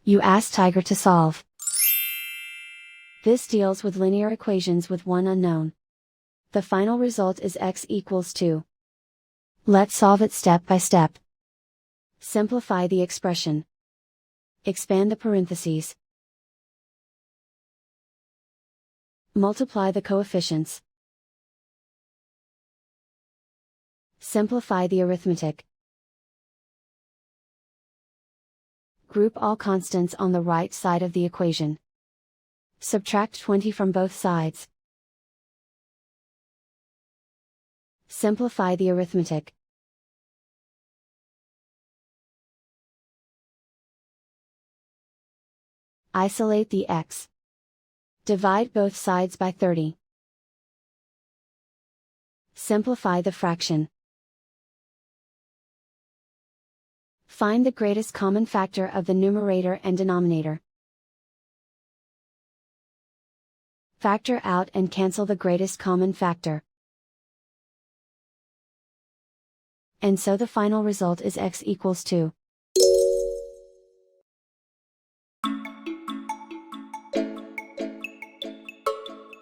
You ask Tiger to solve. This deals with linear equations with one unknown. The final result is x equals 2. Let's solve it step by step. Simplify the expression. Expand the parentheses. Multiply the coefficients. Simplify the arithmetic. Group all constants on the right side of the equation. Subtract 20 from both sides. Simplify the arithmetic. Isolate the x. Divide both sides by 30. Simplify the fraction. Find the greatest common factor of the numerator and denominator. Factor out and cancel the greatest common factor. And so the final result is x equals 2.